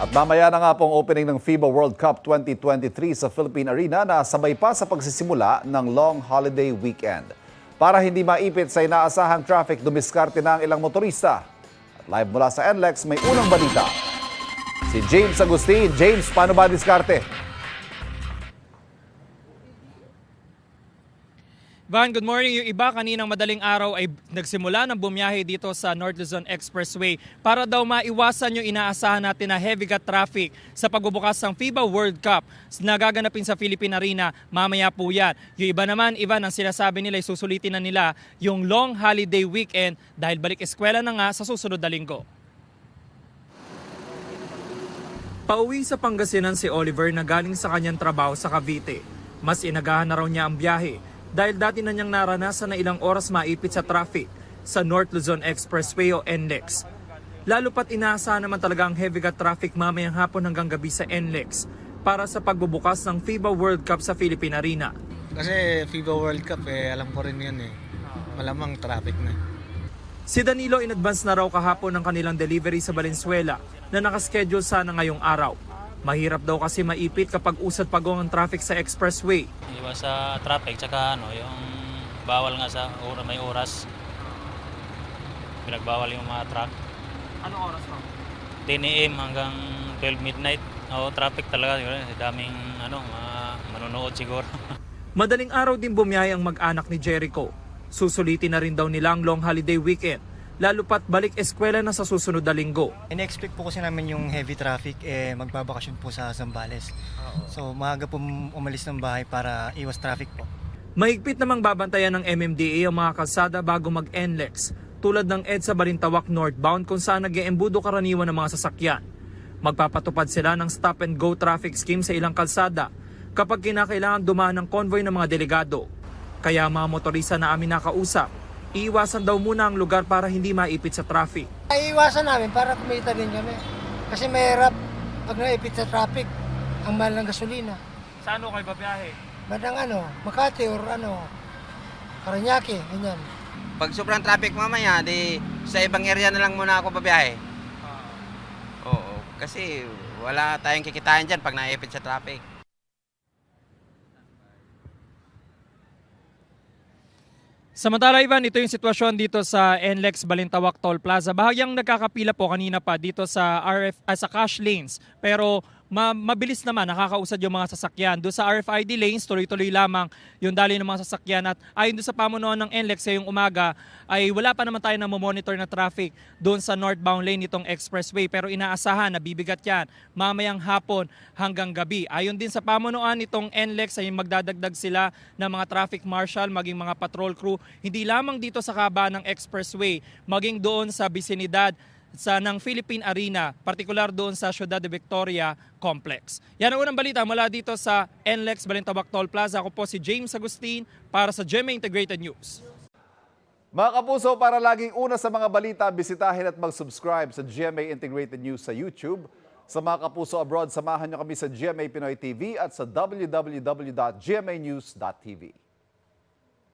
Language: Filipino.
At mamaya na nga pong opening ng FIBA World Cup 2023 sa Philippine Arena na sabay pa sa pagsisimula ng long holiday weekend. Para hindi maipit sa inaasahang traffic, dumiskarte na ang ilang motorista. At live mula sa NLEX, may unang balita. Si James Agustin. James, paano ba diskarte? Van, good morning. Yung iba kaninang madaling araw ay nagsimula ng bumiyahe dito sa North Luzon Expressway para daw maiwasan yung inaasahan natin na heavy cut traffic sa pagbubukas ng FIBA World Cup na gaganapin sa Philippine Arena. Mamaya po yan. Yung iba naman, ang sinasabi nila ay susulitin na nila yung long holiday weekend dahil balik eskwela na nga sa susunod na linggo. Pauwi sa Pangasinan si Oliver na galing sa kanyang trabaho sa Cavite. Mas inagahan na raw niya ang biyahe dahil dati na niyang naranasan na ilang oras maipit sa traffic sa North Luzon Expressway o NLEX. Lalo pat inaasahan naman talaga ang heavy cut traffic mamayang hapon hanggang gabi sa NLEX para sa pagbubukas ng FIBA World Cup sa Philippine Arena. Kasi FIBA World Cup alam ko rin yun Malamang traffic na. Si Danilo in advance na raw kahapon ng kanilang delivery sa Valenzuela na nakaschedule sana ngayong araw. Mahirap daw kasi maipit kapag usad pagong ang traffic sa expressway. Iwas sa traffic, tsaka yung bawal nga sa may oras. Pinagbawal yung mga truck. Anong oras mo? 10 AM hanggang 12 midnight. Traffic talaga. Daming manonood siguro. Madaling araw din bumiyahe ang mag-anak ni Jericho. Susulitin na rin daw nila ang long holiday weekend, lalo pat balik eskwela na sa susunod na linggo. In-expect po kasi namin yung heavy traffic, magbabakasyon po sa Zambales. So maaga po umalis ng bahay para iwas traffic po. Mahigpit namang babantayan ng MMDA ang mga kalsada bago mag-NLEX, tulad ng EDSA Balintawak northbound kung saan nag-eembudo karaniwan ng mga sasakyan. Magpapatupad sila ng stop and go traffic scheme sa ilang kalsada kapag kinakailangan dumaan ng convoy ng mga delegado. Kaya mga motorista na amin nakausap, iiwasan daw muna ang lugar para hindi maipit sa traffic. Iiwasan namin para kumita din kami. Kasi mahirap pag naipit sa traffic, ang mahal ng gasolina. Saan kayo babiyahe? Bandang Makati or Parañaque, ganyan. Pag sobrang traffic mamaya, sa ibang area na lang muna ako babiyahe. Oo, kasi wala tayong kikitain dyan pag naipit sa traffic. Samantala, Ivan, ito yung sitwasyon dito sa NLEX Balintawak Toll Plaza. Bahagyang nagkakapila po kanina pa dito sa sa cash lanes. Pero mabilis naman, nakakausad yung mga sasakyan. Doon sa RFID lanes, tuloy-tuloy lamang yung dali ng mga sasakyan. At ayon doon sa pamunuan ng NLEX ngayong umaga, ay wala pa naman tayo na monitor na traffic doon sa northbound lane nitong expressway. Pero inaasahan na bibigat yan mamayang hapon hanggang gabi. Ayon din sa pamunuan nitong NLEX ay magdadagdag sila ng mga traffic marshal, maging mga patrol crew, hindi lamang dito sa kaba ng expressway, maging doon sa bisinidad ng Philippine Arena, partikular doon sa Ciudad de Victoria Complex. Yan ang unang balita mula dito sa NLEX Balintawak Toll Plaza. Ako po si James Agustin para sa GMA Integrated News. Mga kapuso, para laging una sa mga balita, bisitahin at mag-subscribe sa GMA Integrated News sa YouTube. Sa mga kapuso abroad, samahan nyo kami sa GMA Pinoy TV at sa www.gmanews.tv.